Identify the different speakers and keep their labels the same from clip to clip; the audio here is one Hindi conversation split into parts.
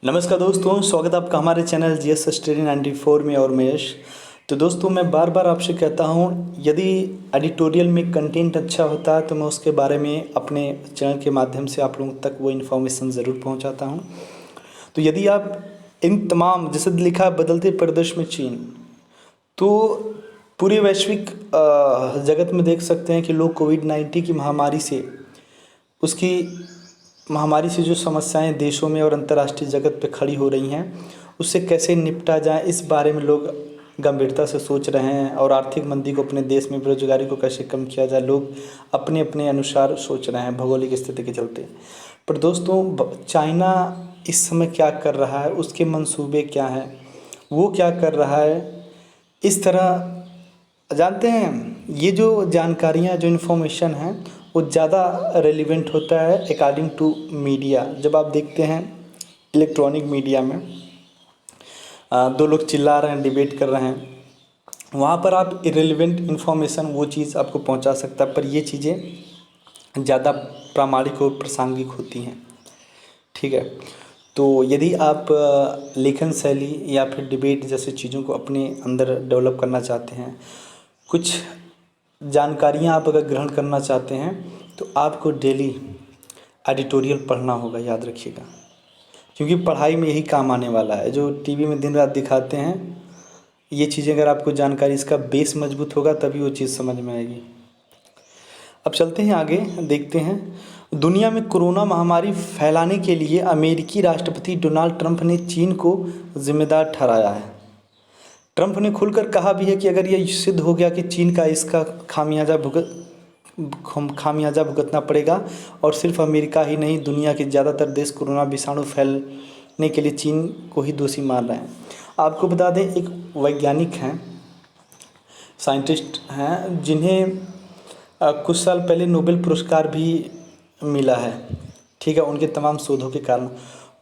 Speaker 1: नमस्कार दोस्तों, स्वागत है आपका हमारे चैनल जीएस स्टडी 94 में। और महेश, तो दोस्तों मैं बार बार आपसे कहता हूँ, यदि एडिटोरियल में कंटेंट अच्छा होता है तो मैं उसके बारे में अपने चैनल के माध्यम से आप लोगों तक वो इन्फॉर्मेशन ज़रूर पहुँचाता हूँ। तो यदि आप इन तमाम, जैसे लिखा है बदलते परिदृश्य में चीन, तो पूरे वैश्विक जगत में देख सकते हैं कि लोग कोविड-19 की महामारी से, उसकी महामारी से जो समस्याएं देशों में और अंतर्राष्ट्रीय जगत पे खड़ी हो रही हैं, उससे कैसे निपटा जाए, इस बारे में लोग गंभीरता से सोच रहे हैं। और आर्थिक मंदी को अपने देश में, बेरोजगारी को कैसे कम किया जाए, लोग अपने अपने अनुसार सोच रहे हैं भौगोलिक स्थिति के चलते। पर दोस्तों, चाइना इस समय क्या कर रहा है, उसके मंसूबे क्या हैं, वो क्या कर रहा है, इस तरह जानते हैं। ये जो जानकारियाँ, जो इन्फॉर्मेशन है, वो ज़्यादा रेलिवेंट होता है अकॉर्डिंग टू मीडिया। जब आप देखते हैं इलेक्ट्रॉनिक मीडिया में दो लोग चिल्ला रहे हैं, डिबेट कर रहे हैं, वहाँ पर आप इरेलीवेंट इन्फॉर्मेशन वो चीज़ आपको पहुँचा सकता है, पर ये चीज़ें ज़्यादा प्रामाणिक और प्रासंगिक होती हैं। ठीक है, तो यदि आप लेखन शैली या फिर डिबेट जैसे चीज़ों को अपने अंदर डेवलप करना चाहते हैं, कुछ जानकारियाँ आप अगर ग्रहण करना चाहते हैं, तो आपको डेली एडिटोरियल पढ़ना होगा, याद रखिएगा। क्योंकि पढ़ाई में यही काम आने वाला है। जो टीवी में दिन रात दिखाते हैं, ये चीज़ें अगर आपको जानकारी, इसका बेस मजबूत होगा तभी वो चीज़ समझ में आएगी। अब चलते हैं आगे, देखते हैं। दुनिया में कोरोना महामारी फैलाने के लिए अमेरिकी राष्ट्रपति डोनाल्ड ट्रंप ने चीन को जिम्मेदार ठहराया है। ट्रंप ने खुलकर कहा भी है कि अगर यह सिद्ध हो गया कि चीन का इसका खामियाजा भुगतना पड़ेगा, और सिर्फ अमेरिका ही नहीं, दुनिया के ज़्यादातर देश कोरोना विषाणु फैलने के लिए चीन को ही दोषी मान रहे हैं। आपको बता दें, एक वैज्ञानिक हैं, साइंटिस्ट हैं, जिन्हें कुछ साल पहले नोबेल पुरस्कार भी मिला है। ठीक है, उनके तमाम शोधों के कारण।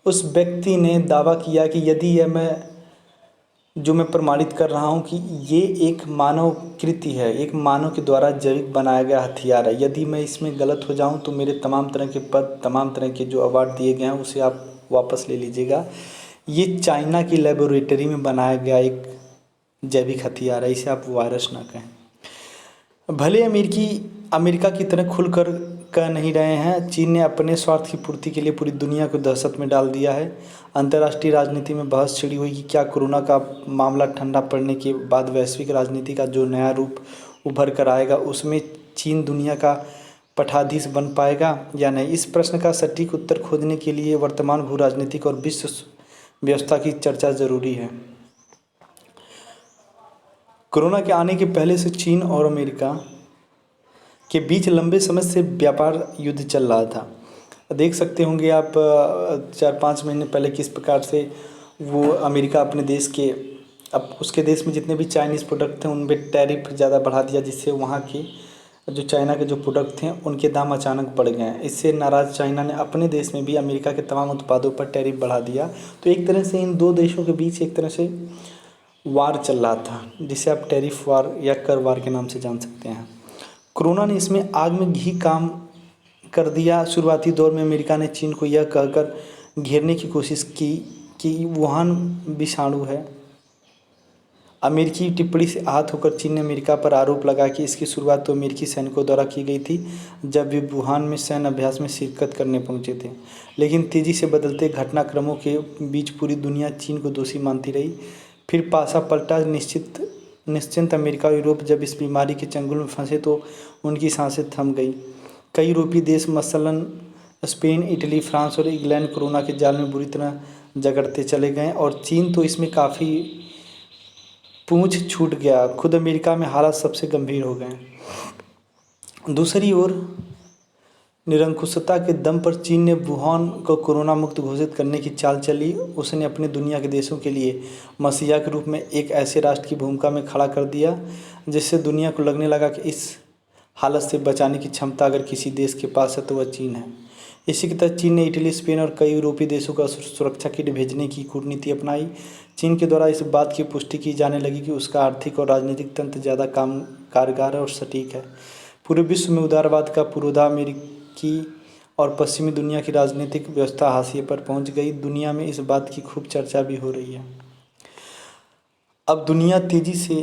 Speaker 1: उस व्यक्ति ने दावा किया कि यदि यह मैं प्रमाणित कर रहा हूँ कि ये एक मानव कृति है, एक मानव के द्वारा जैविक बनाया गया हथियार है, यदि मैं इसमें गलत हो जाऊँ तो मेरे तमाम तरह के पद, तमाम तरह के जो अवार्ड दिए गए हैं, उसे आप वापस ले लीजिएगा। ये चाइना की लेबोरेटरी में बनाया गया एक जैविक हथियार है, इसे आप वायरस ना कहें। भले अमेरिका की तरह खुलकर कह नहीं रहे हैं, चीन ने अपने स्वार्थ की पूर्ति के लिए पूरी दुनिया को दहशत में डाल दिया है। अंतर्राष्ट्रीय राजनीति में बहस छिड़ी हुई कि क्या कोरोना का मामला ठंडा पड़ने के बाद वैश्विक राजनीति का जो नया रूप उभर कर आएगा, उसमें चीन दुनिया का पठाधीश बन पाएगा या नहीं। इस प्रश्न का सटीक उत्तर खोजने के लिए वर्तमान भू राजनीतिक और विश्व व्यवस्था की चर्चा ज़रूरी है। कोरोना के आने के पहले से चीन और अमेरिका के बीच लंबे समय से व्यापार युद्ध चल रहा था। देख सकते होंगे आप 4-5 महीने पहले किस प्रकार से वो अमेरिका अपने देश के, अब उसके देश में जितने भी चाइनीज़ प्रोडक्ट थे उन पर टैरिफ ज़्यादा बढ़ा दिया, जिससे वहाँ के जो चाइना के जो प्रोडक्ट थे उनके दाम अचानक बढ़ गए हैं। इससे नाराज़ चाइना ने अपने देश में भी अमेरिका के तमाम उत्पादों पर टैरिफ बढ़ा दिया। तो एक तरह से इन दो देशों के बीच एक तरह से वार चल रहा था, जिसे आप टैरिफ वार या कर वार के नाम से जान सकते हैं। कोरोना ने इसमें आग में घी काम कर दिया। शुरुआती दौर में अमेरिका ने चीन को यह कहकर घेरने की कोशिश की कि वुहान विषाणु है। अमेरिकी टिप्पणी से आहत होकर चीन ने अमेरिका पर आरोप लगाया कि इसकी शुरुआत तो अमेरिकी सैनिकों द्वारा की गई थी, जब वे वुहान में सैन्य अभ्यास में शिरकत करने पहुंचे थे। लेकिन तेज़ी से बदलते घटनाक्रमों के बीच पूरी दुनिया चीन को दोषी मानती रही। फिर पासा पलटा। निश्चिंत अमेरिका और यूरोप जब इस बीमारी के चंगुल में फंसे तो उनकी सांसें थम गई। कई यूरोपीय देश मसलन स्पेन, इटली, फ्रांस और इंग्लैंड कोरोना के जाल में बुरी तरह जकड़ते चले गए, और चीन तो इसमें काफ़ी पूंछ छूट गया। खुद अमेरिका में हालात सबसे गंभीर हो गए। दूसरी ओर निरंकुशता के दम पर चीन ने वुहान को कोरोना मुक्त घोषित करने की चाल चली। उसने अपने दुनिया के देशों के लिए मसीहा के रूप में एक ऐसे राष्ट्र की भूमिका में खड़ा कर दिया जिससे दुनिया को लगने लगा कि इस हालत से बचाने की क्षमता अगर किसी देश के पास है तो वह चीन है। इसी के तहत चीन ने इटली, स्पेन और कई यूरोपीय देशों का सुरक्षा किट भेजने की कूटनीति अपनाई। चीन के द्वारा इस बात की पुष्टि की जाने लगी कि उसका आर्थिक और राजनीतिक तंत्र ज़्यादा कारगर और सटीक है। पूरे विश्व में उदारवाद का पुरोधा अमेरिकी और पश्चिमी दुनिया की राजनीतिक व्यवस्था हाशिए पर पहुंच गई। दुनिया में इस बात की खूब चर्चा भी हो रही है। अब दुनिया तेज़ी से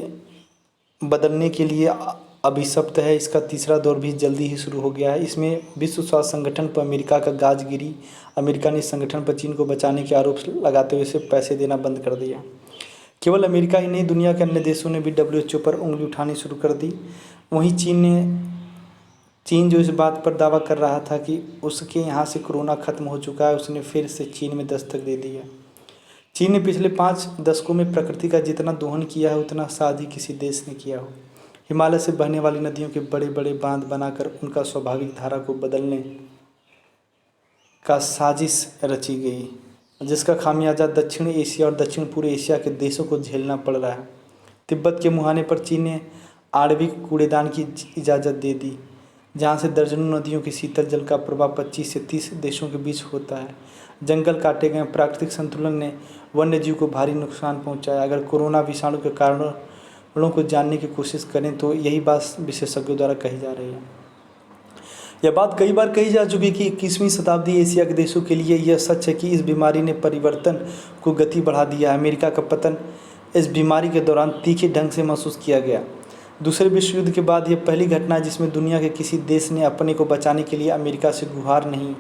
Speaker 1: बदलने के लिए अभिशप्त है। इसका तीसरा दौर भी जल्दी ही शुरू हो गया है। इसमें विश्व स्वास्थ्य संगठन पर अमेरिका का गाज गिरी। अमेरिका ने इस संगठन पर चीन को बचाने के आरोप लगाते हुए इसे पैसे देना बंद कर दिया। केवल अमेरिका ही नहीं, दुनिया के अन्य देशों ने भी WHO पर उंगली उठानी शुरू कर दी। वहीं चीन जो इस बात पर दावा कर रहा था कि उसके यहाँ से कोरोना खत्म हो चुका है, उसने फिर से चीन में दस्तक दे दी है। चीन ने पिछले 5 दशकों में प्रकृति का जितना दोहन किया है उतना शायद ही किसी देश ने किया हो। हिमालय से बहने वाली नदियों के बड़े बड़े बांध बनाकर उनका स्वाभाविक धारा को बदलने का साजिश रची गई, जिसका खामियाजा दक्षिण एशिया और दक्षिण पूर्व एशिया के देशों को झेलना पड़ रहा है। तिब्बत के मुहाने पर चीन ने आणविक कूड़ेदान की इजाज़त दे दी, जहाँ से दर्जनों नदियों की शीतल जल का प्रवाह 25 से 30 देशों के बीच होता है। जंगल काटे गए, प्राकृतिक संतुलन ने वन्य जीव को भारी नुकसान पहुंचाया। अगर कोरोना विषाणु के कारणों को जानने की कोशिश करें तो यही बात विशेषज्ञों द्वारा कही जा रही है। यह बात कई बार कही जा चुकी है कि 21वीं शताब्दी एशिया के देशों के लिए यह सच है कि इस बीमारी ने परिवर्तन को गति बढ़ा दिया है। अमेरिका का पतन इस बीमारी के दौरान तीखे ढंग से महसूस किया गया। दूसरे विश्व युद्ध के बाद यह पहली घटना है जिसमें दुनिया के किसी देश ने अपने को बचाने के लिए अमेरिका से गुहार नहीं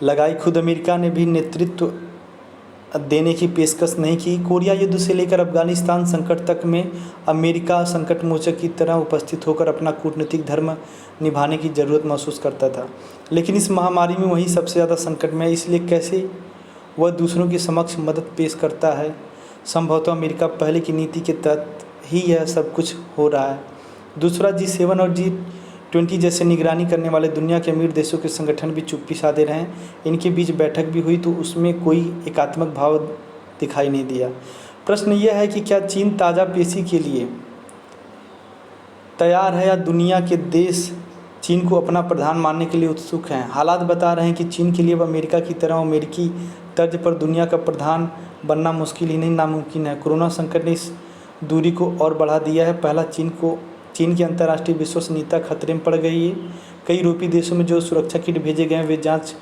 Speaker 1: लगाई। खुद अमेरिका ने भी नेतृत्व देने की पेशकश नहीं की। कोरिया युद्ध से लेकर अफगानिस्तान संकट तक में अमेरिका संकट मोचक की तरह उपस्थित होकर अपना कूटनीतिक धर्म निभाने की ज़रूरत महसूस करता था। लेकिन इस महामारी में वही सबसे ज़्यादा संकट में है, इसलिए कैसे वह दूसरों के समक्ष मदद पेश करता है। संभवतः अमेरिका पहले की नीति के तहत ही यह सब कुछ हो रहा है। दूसरा, G7 और G20 जैसे निगरानी करने वाले दुनिया के अमीर देशों के संगठन भी चुप्पी साधे रहे। इनके बीच बैठक भी हुई तो उसमें कोई एकात्मक भाव दिखाई नहीं दिया। प्रश्न यह है कि क्या चीन ताज़ा पेशी के लिए तैयार है या दुनिया के देश चीन को अपना प्रधान मानने के लिए उत्सुक हैं। हालात बता रहे हैं कि चीन के लिए अब अमेरिका की तरह अमेरिकी तर्ज पर दुनिया का प्रधान बनना मुश्किल ही नहीं नामुमकिन है। कोरोना संकट ने इस दूरी को और बढ़ा दिया है। पहला, चीन की अंतर्राष्ट्रीय विश्वसनीयता खतरे में पड़ गई है। कई यूरोपीय देशों में जो सुरक्षा किट भेजे गए हैं वे जांच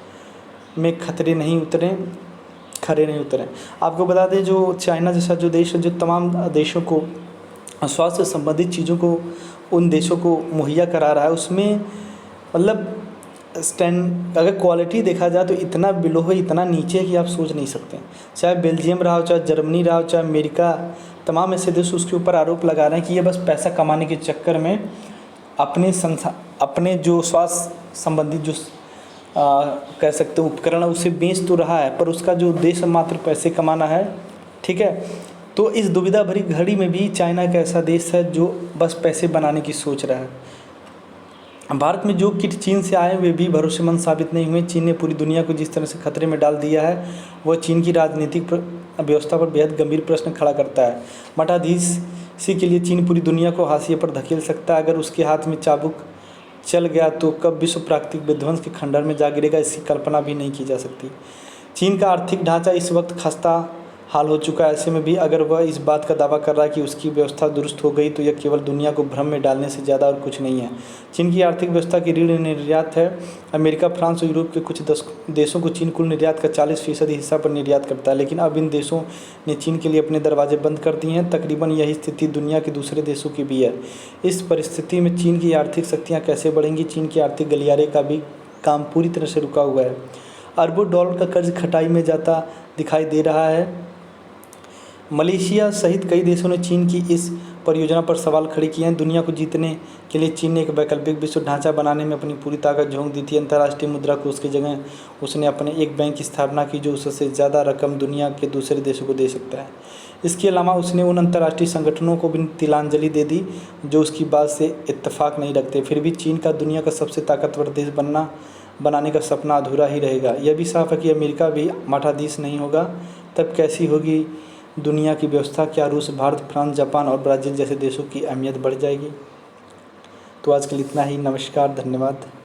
Speaker 1: में खरे नहीं उतरे। आपको बता दें, जो चाइना जैसा जो देश है, जो तमाम देशों को स्वास्थ्य संबंधित चीज़ों को उन देशों को मुहैया करा रहा है, उसमें मतलब अगर क्वालिटी देखा जाए तो इतना बिलो है, इतना नीचे है कि आप सोच नहीं सकते। चाहे बेल्जियम रहा हो, चाहे जर्मनी रहा हो, चाहे अमेरिका, तमाम ऐसे देश उसके ऊपर आरोप लगा रहे हैं कि ये बस पैसा कमाने के चक्कर में अपने जो स्वास्थ्य संबंधित जो कह सकते हैं उपकरण उसे बेच तो रहा है, पर उसका जो उद्देश्य मात्र पैसे कमाना है। ठीक है, तो इस दुविधा भरी घड़ी में भी चाइना एक ऐसा देश है जो बस पैसे बनाने की सोच रहा है। भारत में जो किट चीन से आए वे भी भरोसेमंद साबित नहीं हुए। चीन ने पूरी दुनिया को जिस तरह से खतरे में डाल दिया है वह चीन की राजनीतिक व्यवस्था पर बेहद गंभीर प्रश्न खड़ा करता है। मठाधीशी के लिए चीन पूरी दुनिया को हाशिए पर धकेल सकता है। अगर उसके हाथ में चाबुक चल गया तो कब विश्व प्राकृतिक विध्वंस के खंडहर में जा गिरेगा, इसकी कल्पना भी नहीं की जा सकती। चीन का आर्थिक ढांचा इस वक्त खस्ता हाल हो चुका है। ऐसे में भी अगर वह इस बात का दावा कर रहा है कि उसकी व्यवस्था दुरुस्त हो गई तो यह केवल दुनिया को भ्रम में डालने से ज़्यादा और कुछ नहीं है। चीन की आर्थिक व्यवस्था की ऋण निर्यात है। अमेरिका, फ्रांस और यूरोप के कुछ देशों को चीन कुल निर्यात का 40% हिस्सा पर निर्यात करता है, लेकिन अब इन देशों ने चीन के लिए अपने दरवाजे बंद कर दिए हैं। तकरीबन यही स्थिति दुनिया के दूसरे देशों की भी है। इस परिस्थिति में चीन की आर्थिक शक्तियाँ कैसे बढ़ेंगी? चीन के आर्थिक गलियारे का भी काम पूरी तरह से रुका हुआ है। अरबों डॉलर का कर्ज खटाई में जाता दिखाई दे रहा है। मलेशिया सहित कई देशों ने चीन की इस परियोजना पर सवाल खड़े किए हैं। दुनिया को जीतने के लिए चीन ने एक वैकल्पिक विश्व ढांचा बनाने में अपनी पूरी ताकत झोंक दी थी। अंतर्राष्ट्रीय मुद्रा कोष की जगह उसने अपने एक बैंक की स्थापना की जो उससे ज़्यादा रकम दुनिया के दूसरे देशों को दे सकता है। इसके अलावा उसने उन अंतर्राष्ट्रीय संगठनों को भी तिलांजलि दे दी जो उसकी बात से इत्तेफाक नहीं रखते। फिर भी चीन का दुनिया का सबसे ताकतवर देश बनाने का सपना अधूरा ही रहेगा। यह भी साफ है कि अमेरिका भी मठाधीश नहीं होगा। तब कैसी होगी दुनिया की व्यवस्था? क्या रूस, भारत, फ्रांस, जापान और ब्राज़ील जैसे देशों की अहमियत बढ़ जाएगी? तो आज के लिए इतना ही। नमस्कार, धन्यवाद।